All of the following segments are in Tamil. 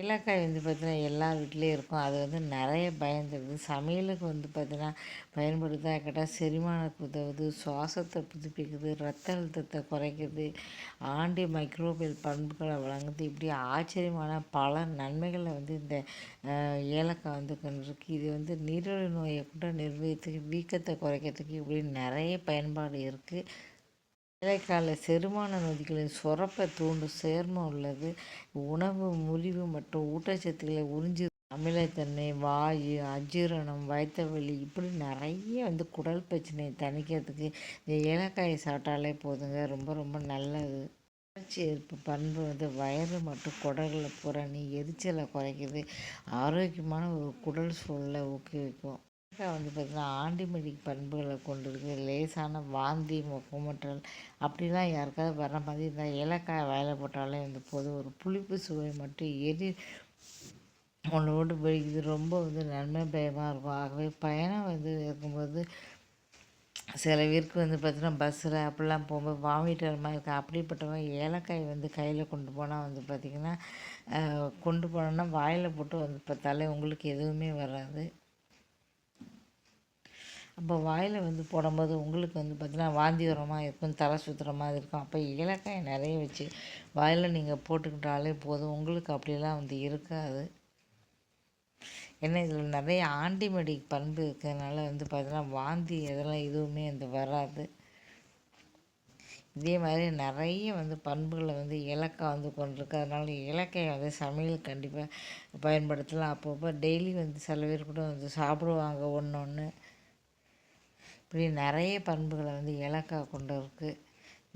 ஏலக்காய் வந்து பார்த்திங்கன்னா எல்லார் வீட்லேயும் இருக்கும். அது வந்து நிறைய பயன் தருது. சமையலுக்கு வந்து பார்த்திங்கன்னா பயன்படுத்தா கேட்டால் செரிமானத்துக்கு உதவுது, சுவாசத்தை புதுப்பிக்குது, ரத்த அழுத்தத்தை குறைக்குது, ஆன்டி மைக்ரோபியல் பண்புகளை வழங்குது. இப்படி ஆச்சரியமான பல நன்மைகளை வந்து இந்த ஏலக்காய் வந்து கொண்டிருக்கு. இது வந்து நீரிழிவு நோயை கூட நிர்வகிக்கிறதுக்கு, வீக்கத்தை குறைக்கிறதுக்கு இப்படி நிறைய பயன்பாடு இருக்குது. ஏலக்காயில் செரிமான நொதிகளின் சுரப்பை தூண்டும் சேர்மம் உள்ளது. உணவு முறிவு மற்றும் ஊட்டச்சத்துக்களை உறிஞ்சி அமிலத்தன்மை, வாயு, அஜீரணம், வயிற்று வலி இப்படி நிறைய வந்து குடல் பிரச்சனையை தணிக்கிறதுக்கு இந்த ஏலக்காயை சாப்பிட்டாலே போதுங்க. ரொம்ப ரொம்ப நல்லது. உணர்ச்சி எதிர்ப்பு பண்பு வந்து வயிறு மற்றும் குடல்களை புறணி எரிச்சலை குறைக்குது. ஆரோக்கியமான ஒரு குடல் சூழலை ஊக்குவிக்கும். ஏலக்காய் வந்து பார்த்திங்கன்னா ஆன்டிபயோட்டிக் பண்புகளை கொண்டிருக்கு. லேசான வாந்தி, குமட்டல் அப்படிலாம் யாருக்காவது வர மாதிரி இருந்தால் ஏலக்காய் வாயில் போட்டாலே வந்து போதும். ஒரு புளிப்பு சுவை மட்டும் ஒன்றோடு இது ரொம்ப வந்து நன்மை பயமாக இருக்கும். ஆகவே பயணம் வந்து இருக்கும்போது சில பேருக்கு வந்து பார்த்திங்கன்னா பஸ்ஸில் அப்படிலாம் போகும்போது வாமிட் வர மாதிரி இருக்கும். அப்படிப்பட்டவங்க ஏலக்காய் வந்து கையில் கொண்டு போனால் வந்து பார்த்திங்கன்னா கொண்டு போனோன்னா வாயில் போட்டு வந்து பார்த்தாலே உங்களுக்கு எதுவுமே வராது. அப்போ வாயில் வந்து போடும்போது உங்களுக்கு வந்து பார்த்திங்கன்னா வாந்தி வர மாதிரி இருக்கும், தலை சுற்றுற மாதிரி இருக்கும். அப்போ ஏலக்காயை நிறைய வச்சு வாயில் நீங்கள் போட்டுக்கிட்டாலே போதும். உங்களுக்கு அப்படியெல்லாம் வந்து இருக்காது. ஏன்னா இதில் நிறைய ஆன்டிபயோட்டிக் பண்பு இருக்கிறதுனால வந்து பார்த்திங்கன்னா வாந்தி இதெல்லாம் எதுவுமே வந்து வராது. இதே மாதிரி நிறைய வந்து பண்புகளை வந்து ஏலக்காய் வந்து கொண்டிருக்கு. அதனால் ஏலக்காயை வந்து சமையல் கண்டிப்பாக பயன்படுத்தலாம். அப்பப்போ டெய்லி வந்து சில பேர் கூட வந்து சாப்பிடுவாங்க ஒன்று ஒன்று. இப்படி நிறைய பண்புகளை வந்து ஏலக்காய் கொண்டு இருக்குது.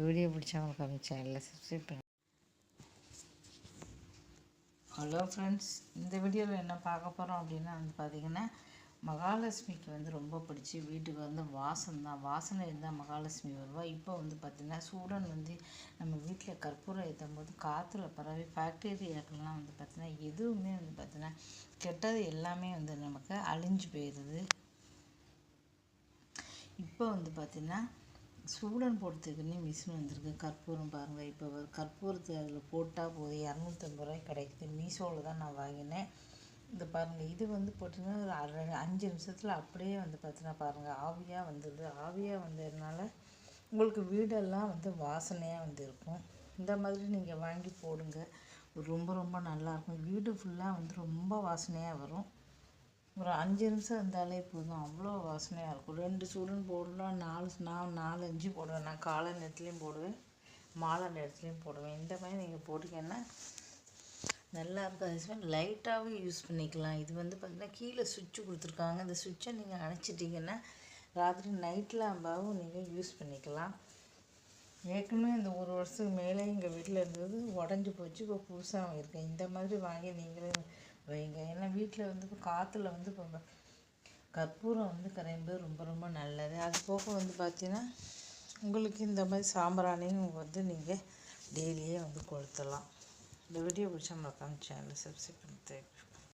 வீடியோ பிடிச்சவங்களுக்கு நம்ம சேனலில் சப்ஸ்கிரைப் பண்ணுங்கள். ஹலோ ஃப்ரெண்ட்ஸ், இந்த வீடியோவில் என்ன பார்க்க போகிறோம் அப்படின்னா வந்து பார்த்திங்கன்னா மகாலட்சுமிக்கு வந்து ரொம்ப பிடிச்சி வீட்டுக்கு வந்து வாசனை இருந்தால் மகாலட்சுமி வருவாள். இப்போ வந்து பார்த்திங்கன்னா சூடன் வந்து நம்ம வீட்டில் கற்பூரம் ஏற்றும் போது காற்றுல பரவி பாக்டீரியாக்கள்லாம் வந்து பார்த்திங்கன்னா எதுவுமே வந்து பார்த்திங்கன்னா கெட்டது எல்லாமே வந்து நமக்கு அழிஞ்சு போயிடுது. இப்போ வந்து பார்த்திங்கன்னா சூடன் போடுறதுக்குன்னே மிஷின் வந்திருக்கு. கற்பூரம் பாருங்கள், இப்போ கற்பூரத்தை அதில் போட்டால் போதும், 250 ரூபாய்க்கு கிடைக்குது. மீஷோவில் தான் நான் வாங்கினேன். இந்த பாருங்கள், இது வந்து போட்டிங்கன்னா ஒரு 5 நிமிஷத்தில் அப்படியே வந்து பார்த்திங்கன்னா பாருங்கள் ஆவியாக வந்துடுது. ஆவியாக வந்ததுனால உங்களுக்கு வீடெல்லாம் வந்து வாசனையாக வந்து இருக்கும். இந்த மாதிரி நீங்கள் வாங்கி போடுங்க, ரொம்ப ரொம்ப நல்லாயிருக்கும். வீடு ஃபுல்லாக வந்து ரொம்ப வாசனையாக வரும். ஒரு 5 நிமிஷம் இருந்தாலே போதும், அவ்வளோ வாசனையாக இருக்கும். 2 சூடன் போடலாம், நான் 4 5 போடுவேன். நான் காலை நேரத்துலேயும் போடுவேன், மாலை நேரத்துலேயும் போடுவேன். இந்த மாதிரி நீங்கள் போட்டிங்கன்னா நல்லாயிருக்கும். அது லைட்டாகவும் யூஸ் பண்ணிக்கலாம். இது வந்து பார்த்திங்கன்னா கீழே சுவிட்சு கொடுத்துருக்காங்க. இந்த சுவிட்சை நீங்கள் அணைச்சிட்டிங்கன்னா ராத்திரி நைட் லேம்பாகவும் நீங்கள் யூஸ் பண்ணிக்கலாம். ஏற்கனவே இந்த 1 வருஷத்துக்கு மேலே எங்கள் வீட்டில் இருந்தது உடஞ்சி போச்சு. இப்போ புதுசாக வாங்கியிருக்கேன். இந்த மாதிரி வாங்கி நீங்களே வைங்க. ஏன்னா வீட்டில் வந்து இப்போ காற்றுல வந்து இப்போ கற்பூரம் வந்து கரையும்போது ரொம்ப ரொம்ப நல்லது. அது போக வந்து பார்த்திங்கன்னா உங்களுக்கு இந்த மாதிரி சாம்பிராணியும் வந்து நீங்கள் டெய்லியே வந்து கொளுத்தலாம். இந்த வீடியோ பிடிச்சா மறக்காம சேனலை சப்ஸ்கிரைப் பண்ணி